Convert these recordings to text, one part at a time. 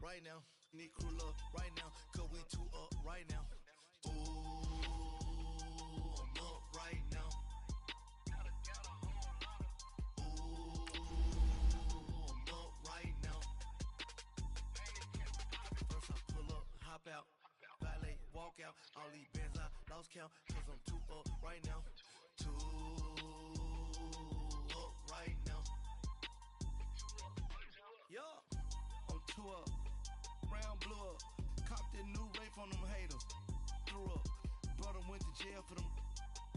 right now. Need crew love right now, cause we too up right now. Ooh, I'm up right now. Ooh, I'm up right now. First I pull up, hop out, valet, walk out. All these bands I lost count, cause I'm too up right now. Too up right now. Yeah, I'm too up. Brown blew up. Copped that new rape on them haters. Threw up. Brother went to jail for them.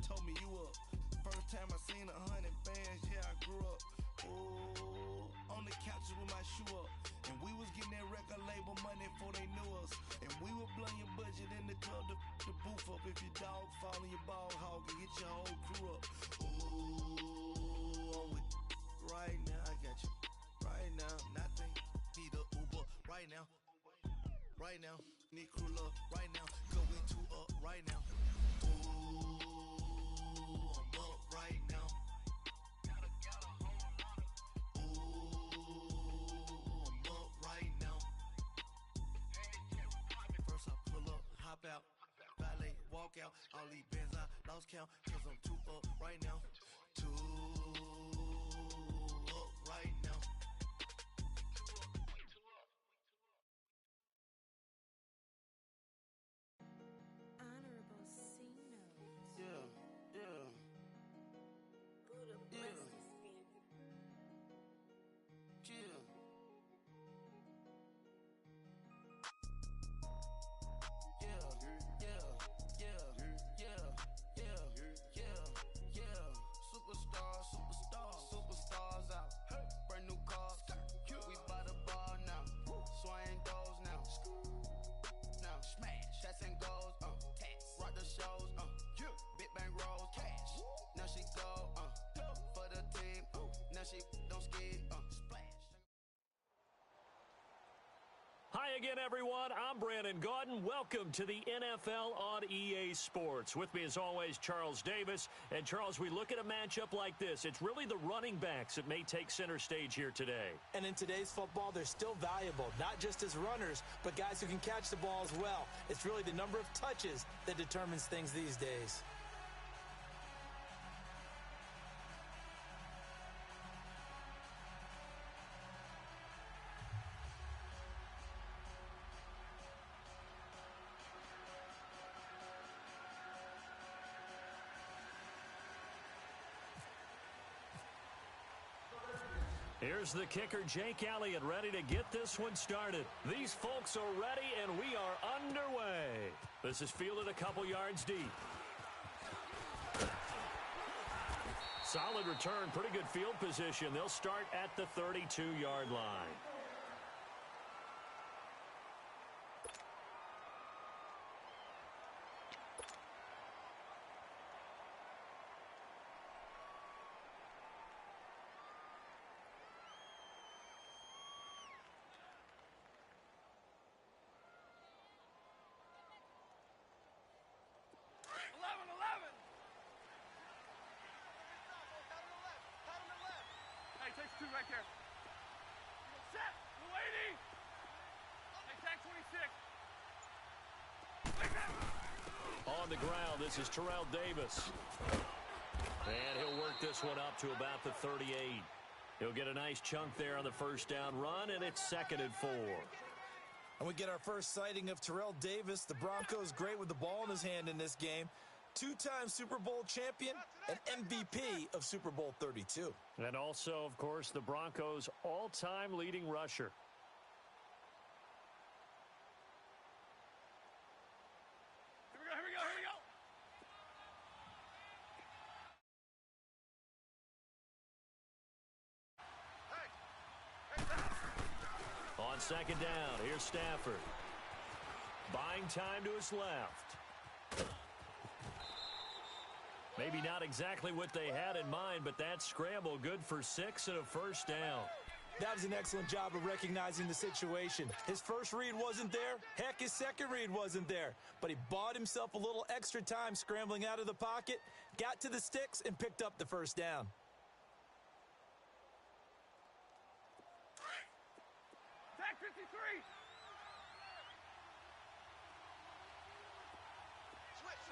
Told me you up. First time I seen 100 bands, yeah, I grew up. Ooh, on the couches with my shoe up. And we was getting that record label money before they knew us. And we were blowing your budget in the club to boof up. If your dog fall in your ball hog and get your whole crew up. Ooh, I'm with right now. I got you right now. Nothing. Need a Uber right now. Right now. Need crew love right now. Cause we too up right now. Ooh, I'm up right now. Ooh, I'm up right now. First I pull up, hop out, valet, walk out. All these bands I lost count, cause I'm too up right now. Too up right now. Honorable C notes. Yeah. Buddha blesses me. Yeah. Superstars out. Brand new cars. We by the bar now. Swaying doors now. Now smash. Cats and goals. Rock the shows. Big bang rolls. Cash. Now she go. For the team. Now she don't ski. Splash. Hi again, everyone. I'm Brandon Gaudin. Welcome to the NFL on EA Sports. With me, as always, Charles Davis. And, Charles, we look at a matchup like this. It's really the running backs that may take center stage here today. And in today's football, they're still valuable, not just as runners, but guys who can catch the ball as well. It's really the number of touches that determines things these days. Here's the kicker, Jake Elliott, ready to get this one started. These folks are ready, and we are underway. This is fielded a couple yards deep. Solid return, pretty good field position. They'll start at the 32-yard line. Hey, takes two right there. Set. Lady. Hey, tag 26. On the ground, this is Terrell Davis. And he'll work this one up to about the 38. He'll get a nice chunk there on the first down run, and it's 2nd and 4. And we get our first sighting of Terrell Davis. The Broncos great with the ball in his hand in this game. Two-time Super Bowl champion and MVP of Super Bowl 32. And also, of course, the Broncos' all-time leading rusher. Here we go. On 2nd down, here's Stafford. Buying time to his left. Maybe not exactly what they had in mind, but that scramble good for 6 and a first down. That was an excellent job of recognizing the situation. His first read wasn't there. Heck, his second read wasn't there. But he bought himself a little extra time scrambling out of the pocket, got to the sticks, and picked up the first down. Tag 53.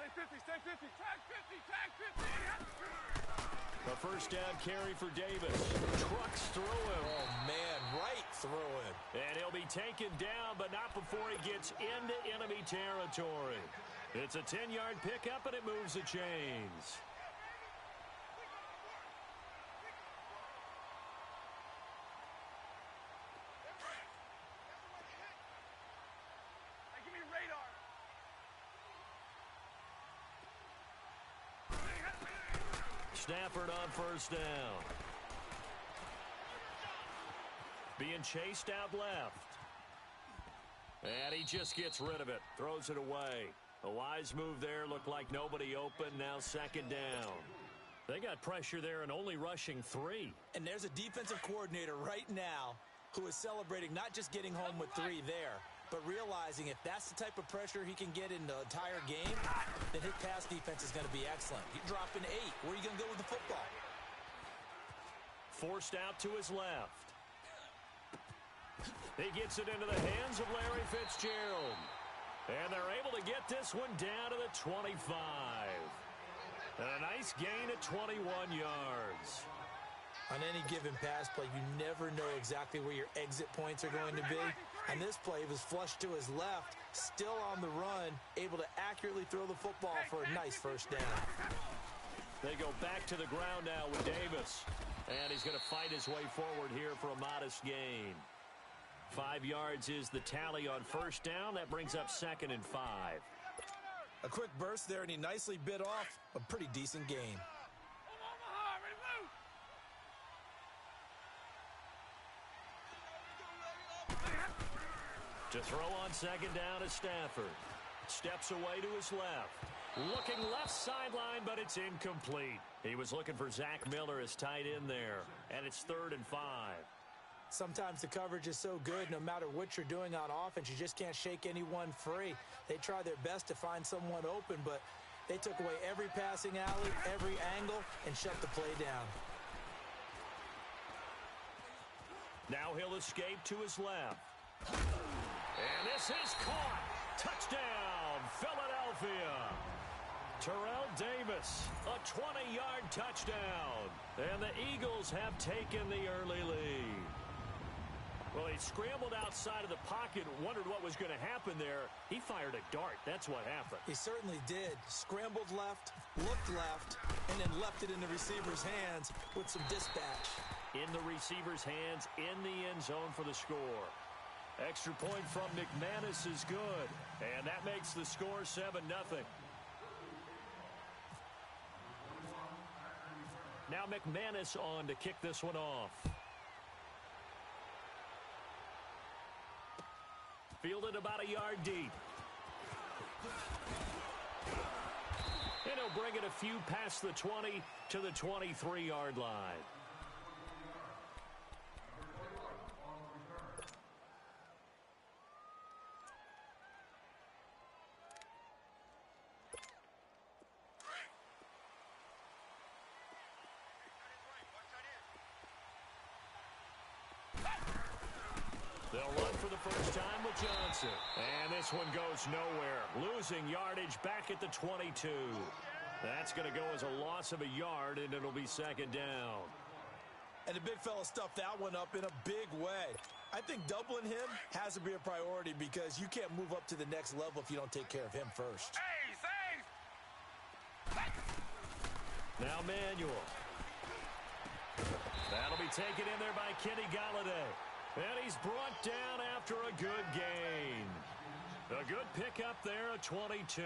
Stay 50, stay 50. Tag 50, tag 50. A first down carry for Davis. Trucks through him. Oh, man, right through him. And he'll be taken down, but not before he gets into enemy territory. It's a 10-yard pickup, and it moves the chains. Hey, give me radar. Stafford on first down. Being chased out left. And he just gets rid of it. Throws it away. A wise move there. Looked like nobody open. Now second down. They got pressure there and only rushing 3. And there's a defensive coordinator right now who is celebrating not just getting home with 3 there, but realizing if that's the type of pressure he can get in the entire game, then his pass defense is going to be excellent. You're dropping 8. Where are you going to go with the football? Forced out to his left. He gets it into the hands of Larry Fitzgerald. And they're able to get this one down to the 25. And a nice gain at 21 yards. On any given pass play, you never know exactly where your exit points are going to be. And this play was flushed to his left, still on the run, able to accurately throw the football for a nice first down. They go back to the ground now with Davis. And he's going to fight his way forward here for a modest gain. 5 yards is the tally on first down. That brings up 2nd and 5. A quick burst there, and he nicely bit off a pretty decent gain. Omaha, ready to move. To throw on second down is Stafford. Steps away to his left. Looking left sideline, but it's incomplete. He was looking for Zach Miller as tight end there. And it's 3rd and 5. Sometimes the coverage is so good, no matter what you're doing on offense, you just can't shake anyone free. They try their best to find someone open, but they took away every passing alley, every angle, and shut the play down. Now he'll escape to his left. And this is caught. Touchdown, Philadelphia. Terrell Davis, a 20-yard touchdown. And the Eagles have taken the early lead. Well, he scrambled outside of the pocket, wondered what was going to happen there. He fired a dart. That's what happened. He certainly did. Scrambled left, looked left, and then left it in the receiver's hands with some dispatch. In the receiver's hands, in the end zone for the score. Extra point from McManus is good. And that makes the score 7-0. Now McManus on to kick this one off. Fielded about a yard deep. And he'll bring it a few past the 20 to the 23-yard line. They'll run for the first time with Johnson. And this one goes nowhere. Losing yardage back at the 22. That's going to go as a loss of a yard, and it'll be second down. And the big fella stuffed that one up in a big way. I think doubling him has to be a priority because you can't move up to the next level if you don't take care of him first. Now Manuel. That'll be taken in there by Kenny Golladay. And he's brought down after a good gain. A good pickup there at 22.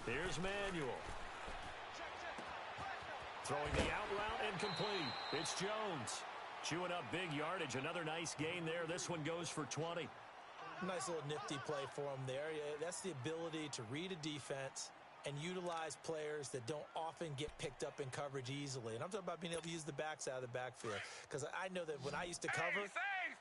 Here's Manuel. Throwing the out route incomplete. It's Jones. Chewing up big yardage. Another nice gain there. This one goes for 20. Nice little nifty play for him there. Yeah, that's the ability to read a defense and utilize players that don't often get picked up in coverage easily. And I'm talking about being able to use the backs out of the backfield. Because I know that when I used to cover,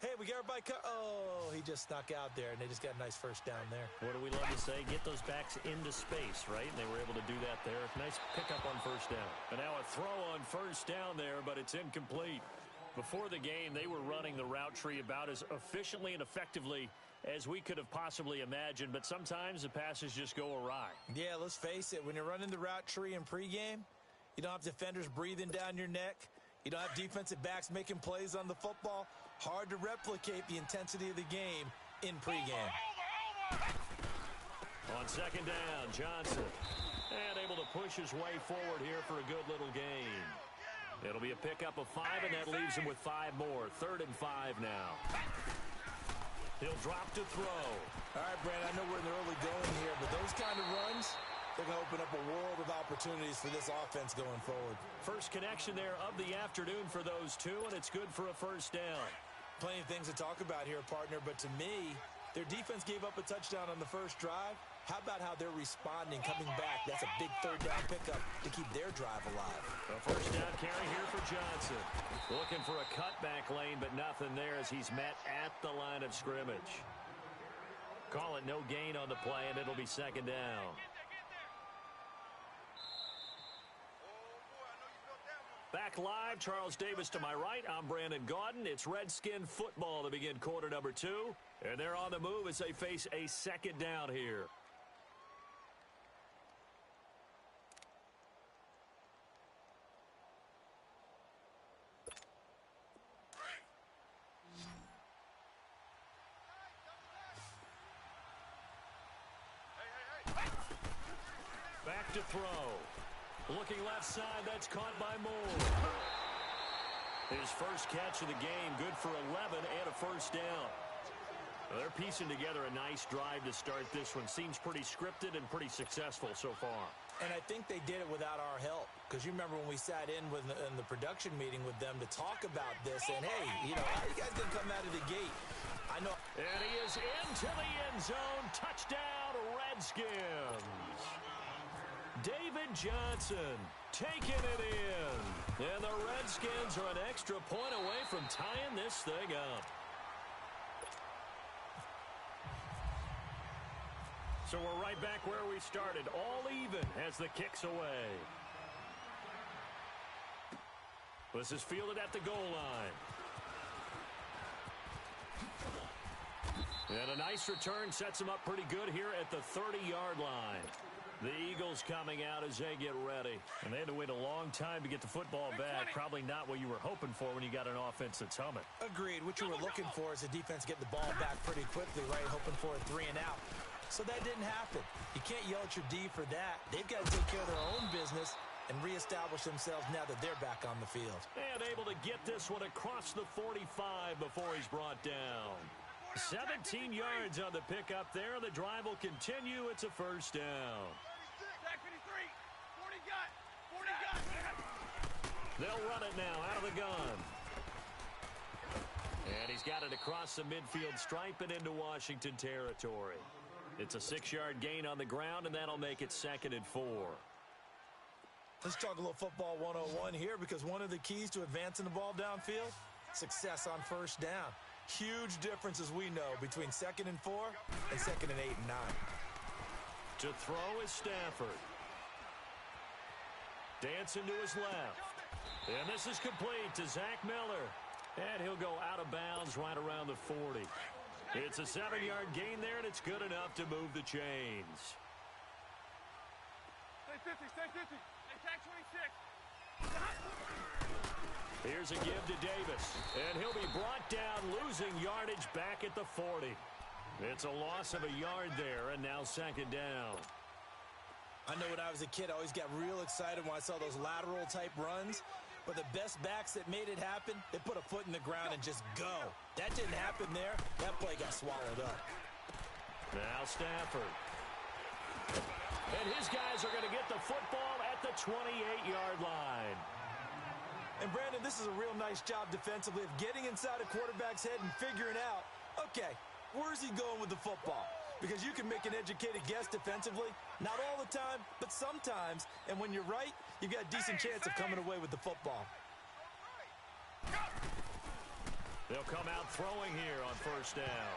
Hey, we got everybody oh, he just snuck out there, and they just got a nice first down there. What do we love to say? Get those backs into space, right? And they were able to do that there. Nice pickup on first down. And now a throw on first down there, but it's incomplete. Before the game, they were running the route tree about as efficiently and effectively as we could have possibly imagined, but sometimes the passes just go awry. Yeah, let's face it. When you're running the route tree in pregame, you don't have defenders breathing down your neck. You don't have defensive backs making plays on the football. Hard to replicate the intensity of the game in pregame. On second down, Johnson. And able to push his way forward here for a good little gain. It'll be a pickup of 5, and that leaves him with 5 more. 3rd and 5 now. He'll drop to throw. All right, Brandon, I know we're in the early going here, but those kind of runs, they're going to open up a world of opportunities for this offense going forward. First connection there of the afternoon for those two, and it's good for a first down. Plenty of things to talk about here, partner, but to me, their defense gave up a touchdown on the first drive. How about how they're responding, coming back? That's a big 3rd down pickup to keep their drive alive. A first down carry here for Johnson. Looking for a cutback lane, but nothing there as he's met at the line of scrimmage. Call it no gain on the play, and it'll be second down. Back live, Charles Davis to my right. I'm Brandon Gaudin. It's Redskin football to begin quarter number 2. And they're on the move as they face a second down here. Back to throw. Looking left side, that's caught by Moore. His first catch of the game, good for 11 and a first down. Well, they're piecing together a nice drive to start this one. Seems pretty scripted and pretty successful so far. And I think they did it without our help. Because you remember when we sat in the production meeting with them to talk about this, and hey, you know, how are you guys going to come out of the gate? I know. And he is into the end zone. Touchdown, Redskins. David Johnson taking it in. And the Redskins are an extra point away from tying this thing up. So we're right back where we started, all even as the kick's away. This is fielded at the goal line. And a nice return sets him up pretty good here at the 30-yard line. The Eagles coming out as they get ready. And they had to wait a long time to get the football back. Probably not what you were hoping for when you got an offense that's humming. Agreed. What you were looking for is the defense get the ball back pretty quickly, right? Hoping for a 3 and out. So that didn't happen. You can't yell at your D for that. They've got to take care of their own business and reestablish themselves now that they're back on the field. And able to get this one across the 45 before he's brought down. 17 yards on the pickup there. The drive will continue. It's a first down. Tag 53. 40 got. 40 got. They'll run it now out of the gun. And he's got it across the midfield stripe and into Washington territory. It's a 6-yard gain on the ground, and that'll make it 2nd and 4. Let's talk a little football 101 here, because one of the keys to advancing the ball downfield, success on first down. Huge difference, as we know, between 2nd and 4 and 2nd and 8 and 9. To throw is Stafford. Dancing to his left. And this is complete to Zach Miller. And he'll go out of bounds right around the 40. It's a 7-yard gain there, and it's good enough to move the chains. Stay 50. Stay 50. Hey, tag 26. Here's a give to Davis. And he'll be brought down, losing yardage back at the 40. It's a loss of a yard there, and now 2nd down. I know when I was a kid, I always got real excited when I saw those lateral-type runs. But the best backs that made it happen, they put a foot in the ground and just go. That didn't happen there. That play got swallowed up. Now Stafford. And his guys are going to get the football at the 28-yard line. And, Brandon, this is a real nice job defensively of getting inside a quarterback's head and figuring out, okay, where's he going with the football? Because you can make an educated guess defensively. Not all the time, but sometimes. And when you're right, you've got a decent chance of coming away with the football. They'll come out throwing here on first down.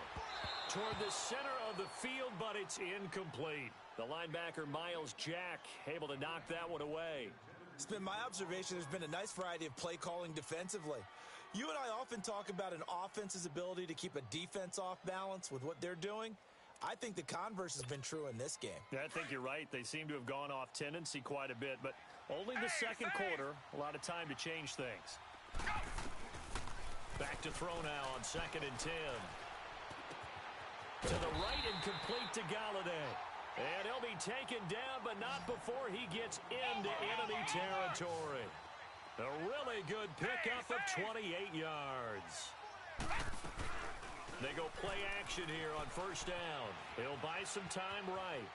Toward the center of the field, but it's incomplete. The linebacker, Miles Jack, able to knock that one away. It's been my observation there's been a nice variety of play calling defensively. You and I often talk about an offense's ability to keep a defense off balance with what they're doing. I think the converse has been true in this game. Yeah, I think you're right. They seem to have gone off tendency quite a bit, but only the second quarter. A lot of time to change things. Back to throw now on 2nd and 10. To the right and complete to Galladay. And he'll be taken down, but not before he gets into enemy territory. A really good pickup of 28 yards. They go play action here on first down. He'll buy some time right.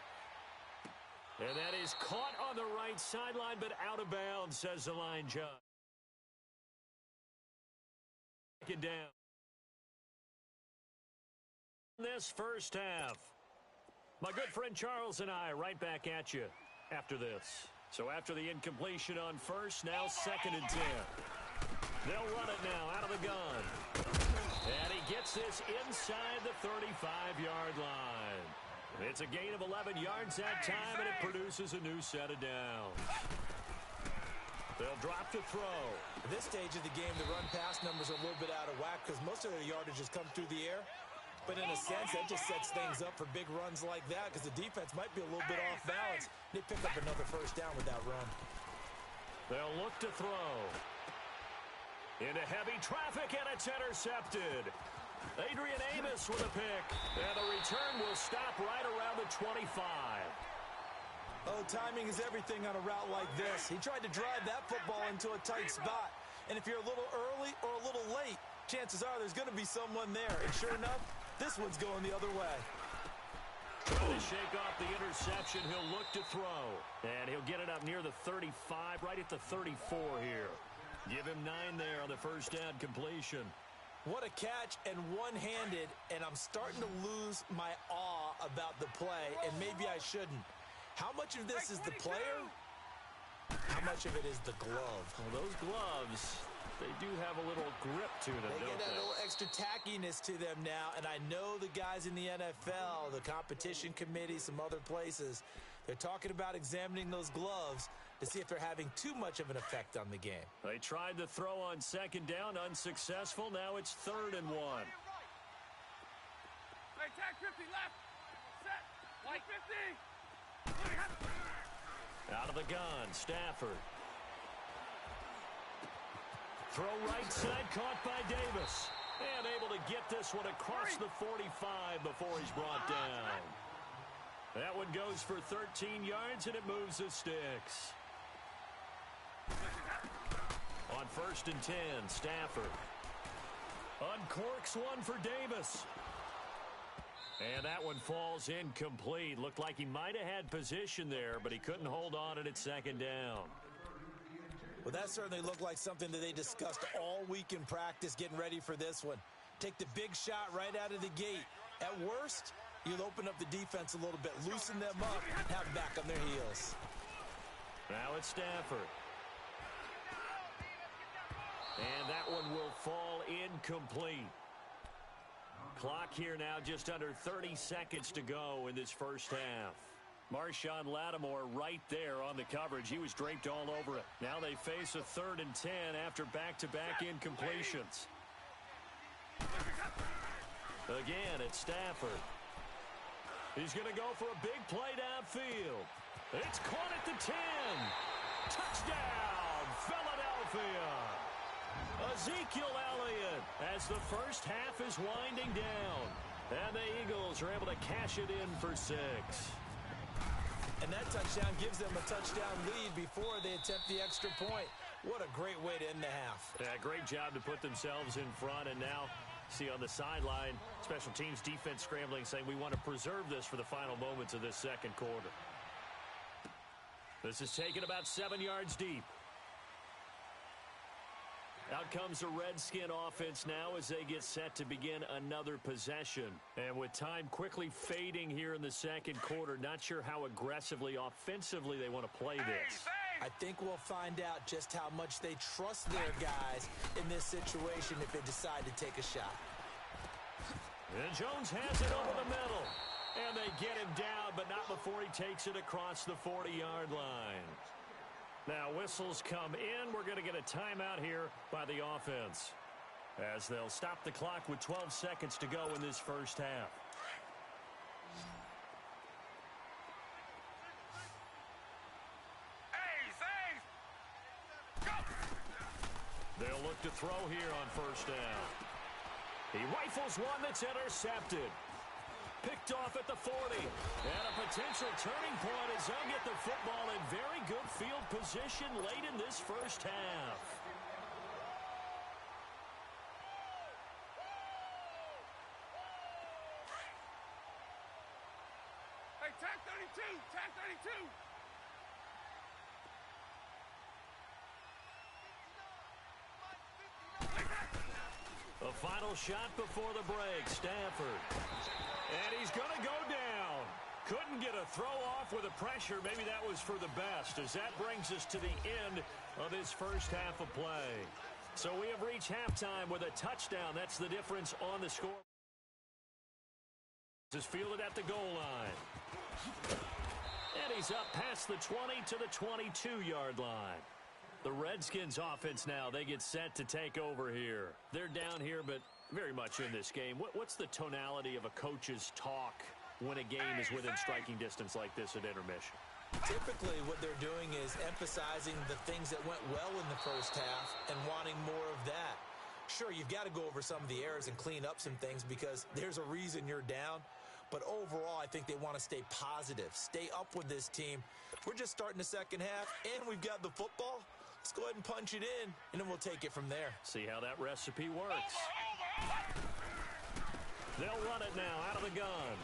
And that is caught on the right sideline, but out of bounds, says the line judge. Take it down. This first half. My good friend Charles and I right back at you after this. So after the incompletion on first, now 2nd and 10. They'll run it now out of the gun. And he gets this inside the 35-yard line. It's a gain of 11 yards that time, and it produces a new set of downs. They'll drop to throw. At this stage of the game, the run-pass numbers are a little bit out of whack because most of their yardage has come through the air. But in a sense, that just sets things up for big runs like that because the defense might be a little bit off balance. They pick up another first down with that run. They'll look to throw. Into heavy traffic, and it's intercepted. Adrian Amos with a pick. And the return will stop right around the 25. Oh, timing is everything on a route like this. He tried to drive that football into a tight spot. And if you're a little early or a little late, chances are there's going to be someone there. And sure enough, this one's going the other way. Trying to shake off the interception. He'll look to throw. And he'll get it up near the 35, right at the 34 here. Give him 9 there on the first down completion. What a catch, and one-handed, and I'm starting to lose my awe about the play, and maybe I shouldn't. How much of this is the player? How much of it is the glove? Well, those gloves, they do have a little grip to them, They don't get that they? little extra tackiness to them now, and I know the guys in the NFL, the competition committee, some other places, they're talking about examining those gloves to see if they're having too much of an effect on the game. They tried to throw on second down, unsuccessful. Now it's 3rd and 1. Hey, tag 50 left. Set. White 50. Out of the gun, Stafford. Throw right side, caught by Davis. And able to get this one across the 45 before he's brought down. That one goes for 13 yards, and it moves the sticks. On 1st and 10, Stafford uncorks one for Davis. And that one falls incomplete. Looked like he might have had position there, but he couldn't hold on it at 2nd down. Well, that certainly looked like something that they discussed all week in practice getting ready for this one. Take the big shot right out of the gate. At worst, you'll open up the defense a little bit, loosen them up, have them back on their heels. Now it's Stafford. And that one will fall incomplete. Clock here now just under 30 seconds to go in this first half. Marshawn Lattimore right there on the coverage. He was draped all over it. Now they face a 3rd and 10 after back-to-back incompletions. Again, it's Stafford. He's going to go for a big play downfield. It's caught at the 10. Touchdown, Philadelphia. Ezekiel Elliott as the first half is winding down. And the Eagles are able to cash it in for 6. And that touchdown gives them a touchdown lead before they attempt the extra point. What a great way to end the half. Yeah, great job to put themselves in front. And now, see on the sideline, special teams defense scrambling, saying we want to preserve this for the final moments of this second quarter. This is taken about 7 yards deep. Out comes the Redskin offense now as they get set to begin another possession. And with time quickly fading here in the second quarter, not sure how aggressively, offensively they want to play this. I think we'll find out just how much they trust their guys in this situation if they decide to take a shot. And Jones has it over the middle. And they get him down, but not before he takes it across the 40-yard line. Now whistles come in. We're going to get a timeout here by the offense, as they'll stop the clock with 12 seconds to go in this first half. They'll look to throw here on first down. He rifles one that's intercepted. Picked off at the 40. And a potential turning point as they'll get the football in very good field position late in this first half. Hey, tag 32! Tag 32! The final shot before the break, Stafford. And he's going to go down. Couldn't get a throw off with the pressure. Maybe that was for the best, as that brings us to the end of this first half of play. So we have reached halftime with a touchdown. That's the difference on the score. Is fielded at the goal line. And he's up past the 20 to the 22-yard line. The Redskins offense now, they get set to take over here. They're down here, but very much in this game. What's the tonality of a coach's talk when a game is within striking distance like this at intermission? Typically, what they're doing is emphasizing the things that went well in the first half and wanting more of that. Sure, you've got to go over some of the errors and clean up some things because there's a reason you're down. But overall, I think they want to stay positive, stay up with this team. We're just starting the second half, and we've got the football. Let's go ahead and punch it in, and then we'll take it from there. See how that recipe works. They'll run it now out of the gun.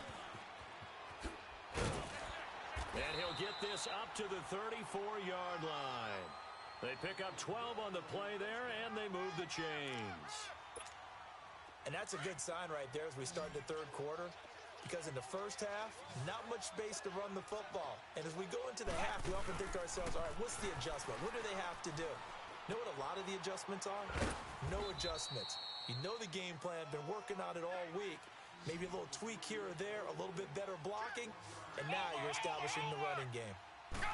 And he'll get this up to the 34-yard line. They pick up 12 on the play there, and they move the chains. And that's a good sign right there as we start the third quarter. Because in the first half, not much space to run the football. And as we go into the half, we often think to ourselves, all right, what's the adjustment? What do they have to do? Know what a lot of the adjustments are? No adjustments. You know the game plan, been working on it all week. Maybe a little tweak here or there, a little bit better blocking, and now you're establishing the running game.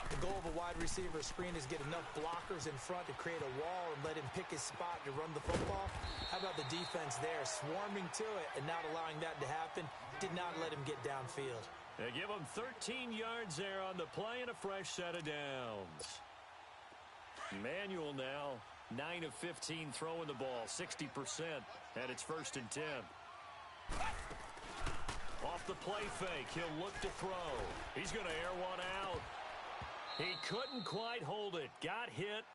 The goal of a wide receiver screen is get enough blockers in front to create a wall and let him pick his spot to run the football. How about the defense there, swarming to it and not allowing that to happen? Did not let him get downfield. They give him 13 yards there on the play and a fresh set of downs. Manuel now, 9 of 15 throwing the ball, 60%, and it's 1st and 10. Off the play fake, he'll look to throw. He's going to air one out. He couldn't quite hold it. Got hit.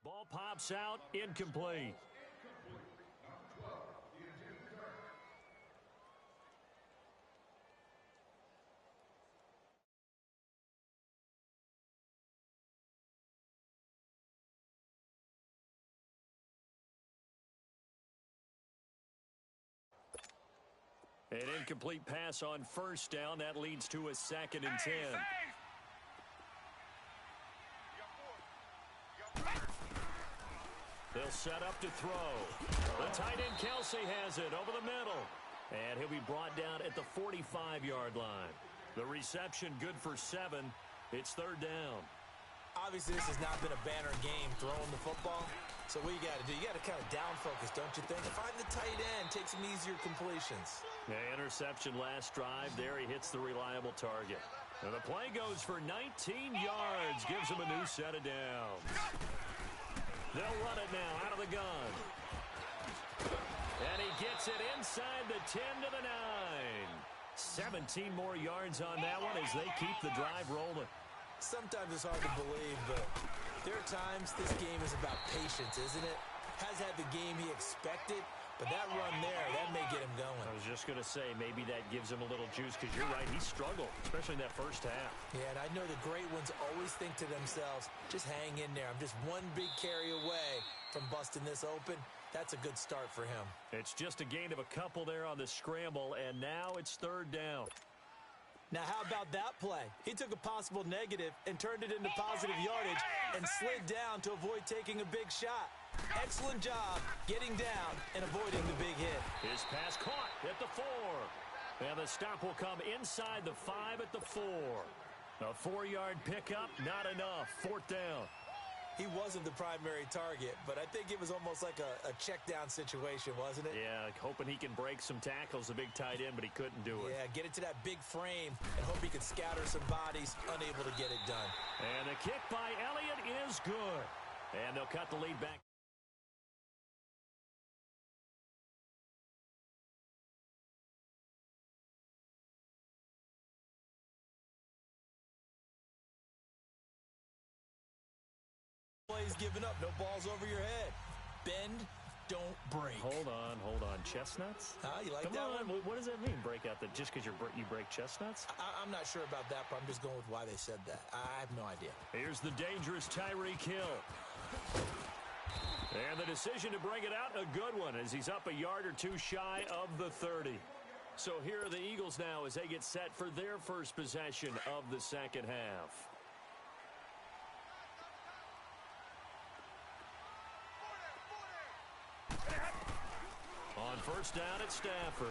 Ball pops out, incomplete. An incomplete pass on first down. That leads to a 2nd and 10. They'll set up to throw. The tight end Kelsey has it over the middle. And he'll be brought down at the 45-yard line. The reception good for 7. It's 3rd down. Obviously, this has not been a banner game throwing the football. So what you got to do, you got to kind of down focus, don't you think? Find the tight end, take some easier completions. The interception last drive. There he hits the reliable target. And the play goes for 19 yards. Gives him a new set of downs. They'll run it now out of the gun. And he gets it inside the 10 to the 9. 17 more yards on that one as they keep the drive rolling. Sometimes it's hard to believe, but there are times this game is about patience, isn't it? Has had the game he expected, But that run there, that may get him going. I was just going to say, maybe that gives him a little juice because you're right, he struggled, especially in that first half. Yeah, and I know the great ones always think to themselves, just hang in there. I'm just one big carry away from busting this open. That's a good start for him. It's just a gain of a couple there on the scramble, and now it's third down. Now, how about that play? He took a possible negative and turned it into positive yardage and slid down to avoid taking a big shot. Excellent job getting down and avoiding the big hit. His pass caught at the 4. And the stop will come inside the 5 at the 4. A 4-yard pickup, not enough. Fourth down. He wasn't the primary target, but I think it was almost like a check-down situation, wasn't it? Yeah, hoping he can break some tackles, the big tight end, but he couldn't do it. Yeah, get it to that big frame and hope he can scatter some bodies, unable to get it done. And the kick by Elliott is good. And they'll cut the lead back. Plays given up, no balls over your head. Bend, don't break. Hold on. Chestnuts? You like Come that on, one? what does that mean, break out? That just because you break chestnuts? I'm not sure about that, but I'm just going with why they said that. I have no idea. Here's the dangerous Tyreek Hill. And the decision to bring it out, a good one, as he's up a yard or two shy of the 30. So here are the Eagles now as they get set for their first possession of the second half. On first down at Stafford.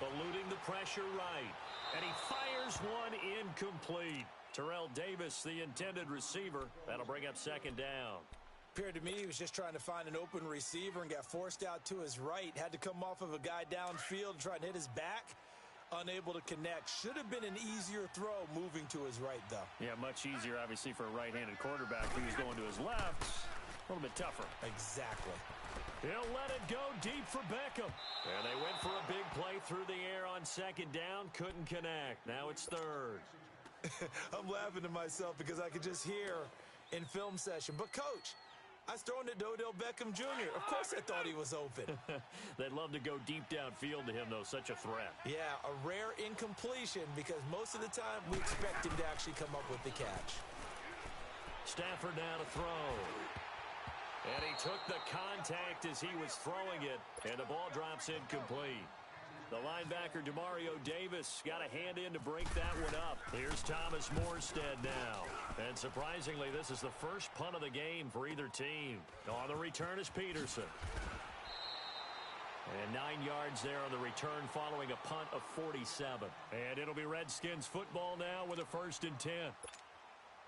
Eluding the pressure right. And he fires one incomplete. Terrell Davis, the intended receiver. That'll bring up second down. Appeared to me he was just trying to find an open receiver and got forced out to his right. Had to come off of a guy downfield and try and hit his back. Unable to connect. Should have been an easier throw moving to his right, though. Yeah, much easier, obviously, for a right-handed quarterback who was going to his left. A little bit tougher. Exactly. He'll let it go deep for Beckham. And they went for a big play through the air on second down. Couldn't connect. Now it's third. I'm laughing to myself because I could just hear in film session. But, Coach, I was throwing it to Odell Beckham Jr. Of course I thought he was open. They'd love to go deep downfield to him, though. Such a threat. Yeah, a rare incompletion because most of the time we expect him to actually come up with the catch. Stafford now to throw. And he took the contact as he was throwing it, and the ball drops incomplete. The linebacker, Demario Davis, got a hand in to break that one up. Here's Thomas Morstead now. And surprisingly, this is the first punt of the game for either team. On the return is Peterson. And 9 yards there on the return following a punt of 47. And it'll be Redskins football now with a 1st and 10.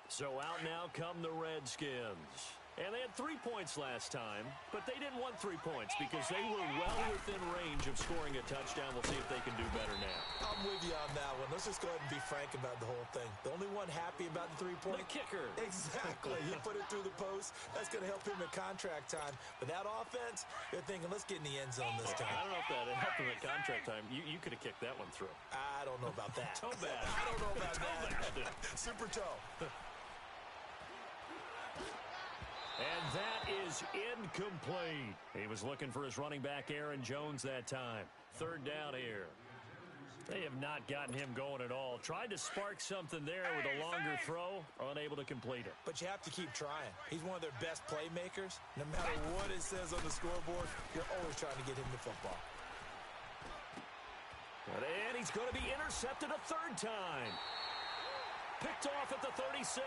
So out now come the Redskins. And they had 3 points last time, but they didn't want 3 points because they were well within range of scoring a touchdown. We'll see if they can do better now. I'm with you on that one. Let's just go ahead and be frank about the whole thing. The only one happy about the 3-point? The kicker. Exactly. You put it through the post. That's going to help him at contract time. But that offense, they're thinking, let's get in the end zone this time. I don't know if that helped him at contract time. You could have kicked that one through. I don't know about that. Toe bad. I don't know about Toe that. Super toe. And that is incomplete. He was looking for his running back, Aaron Jones, that time. Third down here. They have not gotten him going at all. Tried to spark something there with a longer throw, unable to complete it. But you have to keep trying. He's one of their best playmakers. No matter what it says on the scoreboard, you're always trying to get him the football. And he's going to be intercepted a third time. Picked off at the 36.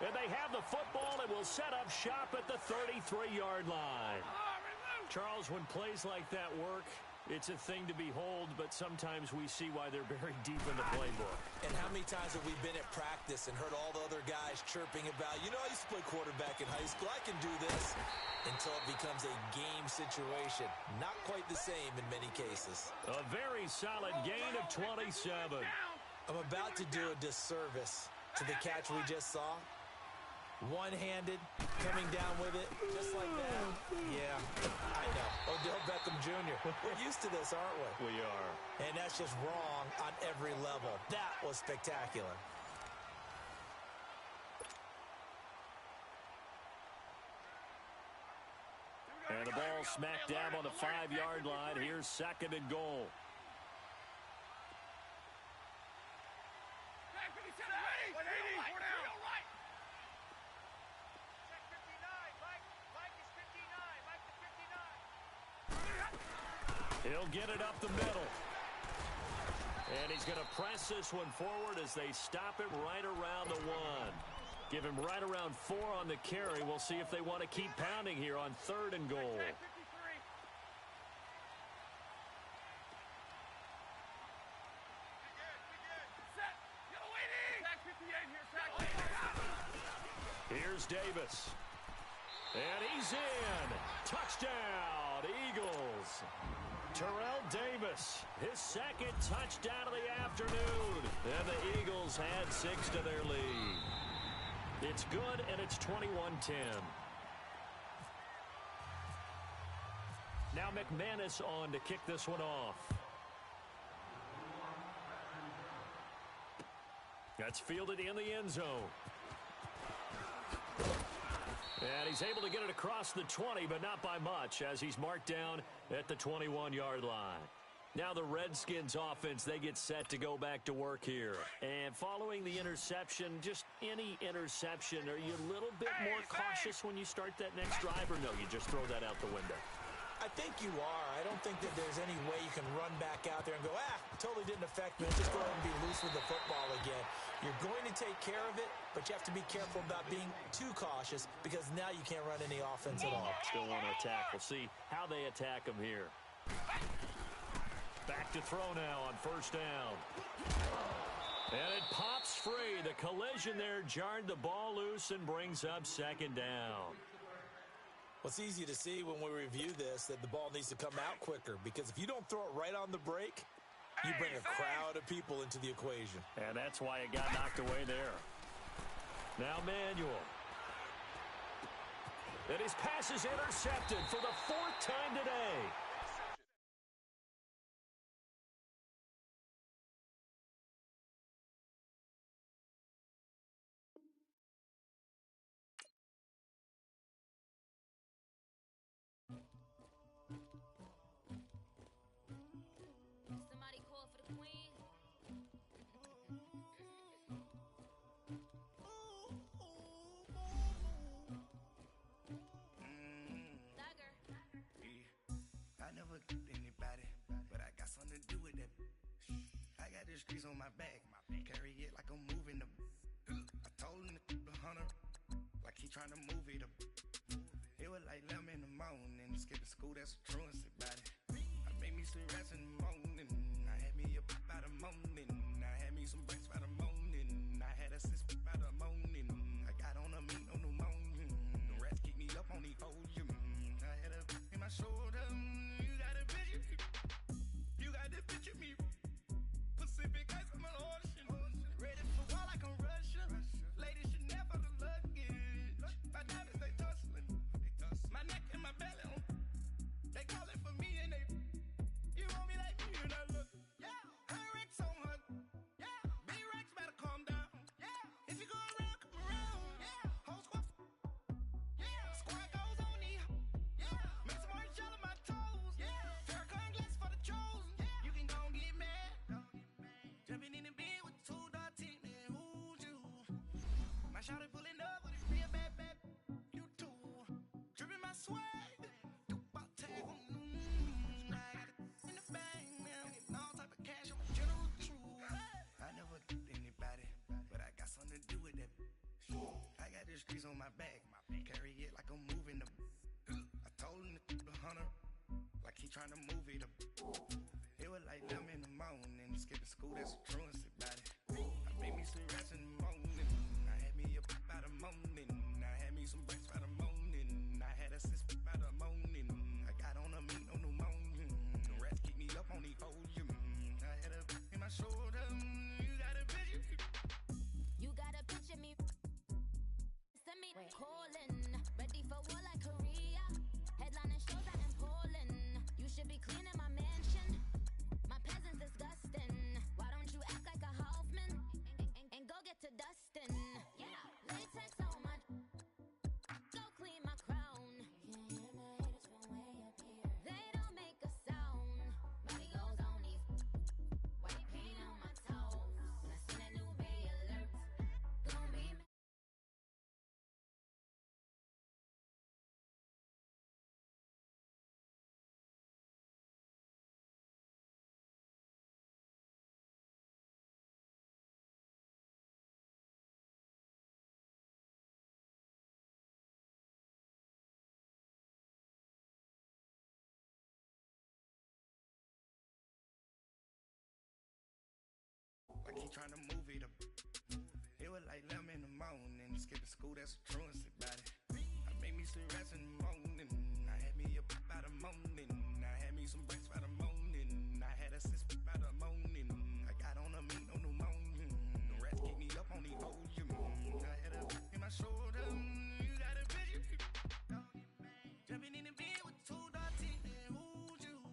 And they have the football and will set up shop at the 33-yard line. Charles, when plays like that work, it's a thing to behold, but sometimes we see why they're buried deep in the playbook. And how many times have we been at practice and heard all the other guys chirping about, you know, I used to play quarterback in high school, I can do this, until it becomes a game situation. Not quite the same in many cases. A very solid gain of 27. I'm about to do a disservice to the catch we just saw. One-handed, coming down with it, just like that. Yeah, I know. Odell Beckham Jr. We're used to this, aren't we? We are. And that's just wrong on every level. That was spectacular. And the ball ball smack dab on the 5-yard line. Here's 2nd and goal. He'll get it up the middle. And he's going to press this one forward as they stop it right around the 1. Give him right around 4 on the carry. We'll see if they want to keep pounding here on 3rd and goal. Here's Davis. And he's in. Touchdown, Eagles. Terrell Davis, his 2nd touchdown of the afternoon. And the Eagles had 6 to their lead. It's good, and it's 21-10. Now McManus on to kick this one off. That's fielded in the end zone. And he's able to get it across the 20, but not by much, as he's marked down at the 21-yard line. Now the Redskins offense, they get set to go back to work here. And following the interception, just any interception, are you a little bit more cautious when you start that next drive, or no, you just throw that out the window? I think you are. I don't think that there's any way you can run back out there and go, totally didn't affect me. Just go ahead and be loose with the football again. You're going to take care of it, but you have to be careful about being too cautious because now you can't run any offense at all. Still want to attack. We'll see how they attack him here. Back to throw now on 1st down. And it pops free. The collision there jarred the ball loose and brings up 2nd down. Well, it's easy to see when we review this that the ball needs to come out quicker because if you don't throw it right on the break, you bring a crowd of people into the equation. And that's why it got knocked away there. Now Manuel. And his pass is intercepted for the 4th time today. Somebody call for the queen. Dagger. I never get anybody, but I got something to do with that. I got the streets on my back, carry it like I'm moving the. I told him the hunter, like he trying to move it up. It was like 11 in the morning, skipping school, that's a truancy about it. I made me some rats in the morning, I had me a pop by the morning, I had me some breaks by the morning, I had a sis by the morning, I got on a meat on the morning, the rats keep me up on the podium, I had a in my shoulder, you got a picture, you got the picture me, Pacific ice on the ocean, ready for war like I'm Russia, ladies should never the luggage, my diamonds they tussling, my neck and my belly on, they calling for me and they, you want me like me and I look, yeah, her Rex on her, yeah, B-Rex better calm down, yeah, if you go around, come around, yeah, whole squad, yeah, squad goes on me, yeah, make some orange gel on my toes, yeah, Farrakhan glass for the chosen, yeah, you can go and get mad, jumping in the bed with 2 dark teeth, man, who's you, my shawty pulling up with a real bad, you too, dripping my swag, I got it in the bag now, getting all type of cash, I'm a general true. I never get anybody, but I got something to do with that. I got the streets on my back, carry it like I'm moving the. I told him the hunter, like he trying to move it up. It was like 11 in the morning, skipping school, that's a truancy about it. I made me some rats in the morning, I had me a pop by the morning, I had me some breaks by the morning, I had a sis by the morning, I got on a meat on the morning, the rats keep me up on the podium, I had a in my shoulder, you got a picture, You got a picture me. Send me calling. Ready for war like Korea. Headlining shows out in Poland. You should be cleaning my mansion. My peasants disgusting. Why don't you act like a Hoffman? And go get trying to move it up. It was like 11 in the morning. Skipping school, that's a truancy about it. I made me some rest in the morning. I had me a pop out of morning. I had me some breaks by the morning. I had a sis by the morning. I got on a meat on the morning. The rats keep me up on the volume. I had a in my shoulder. You got a vision. Jumping in the bed with 2 dirty. Who's you?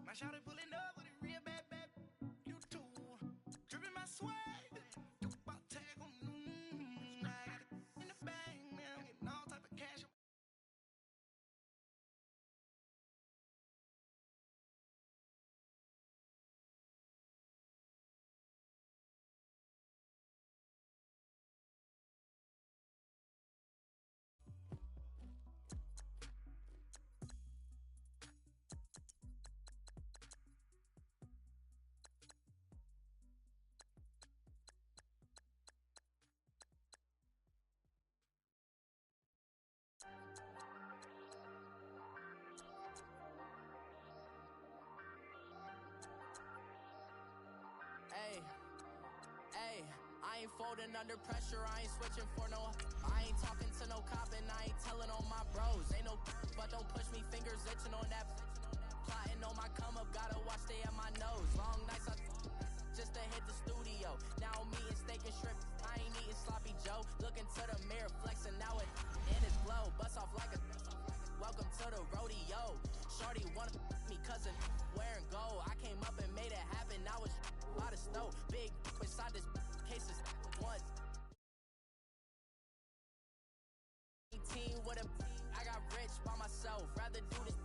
My shawty pulling up with a real bad. You too. Dripping my swag. About tag on. I got it in the bag now. Getting all type of cash. Hey, I ain't folding under pressure, I ain't switching for no. I ain't talking to no cop and I ain't telling on my bros. Ain't no, but don't push me, fingers itching on that. Plotting on my come up, gotta watch stay at my nose. Long nights just to hit the studio. Now I'm eating steak and shrimp, I ain't eating sloppy Joe. Looking to the mirror, flexing now it in his glow. Bust off like a welcome to the rodeo. Shorty wanna me cousin wearing gold. I came up and made it happen, now it's by the stove. Big inside this cases once. 18 with a I got rich by myself. Rather do this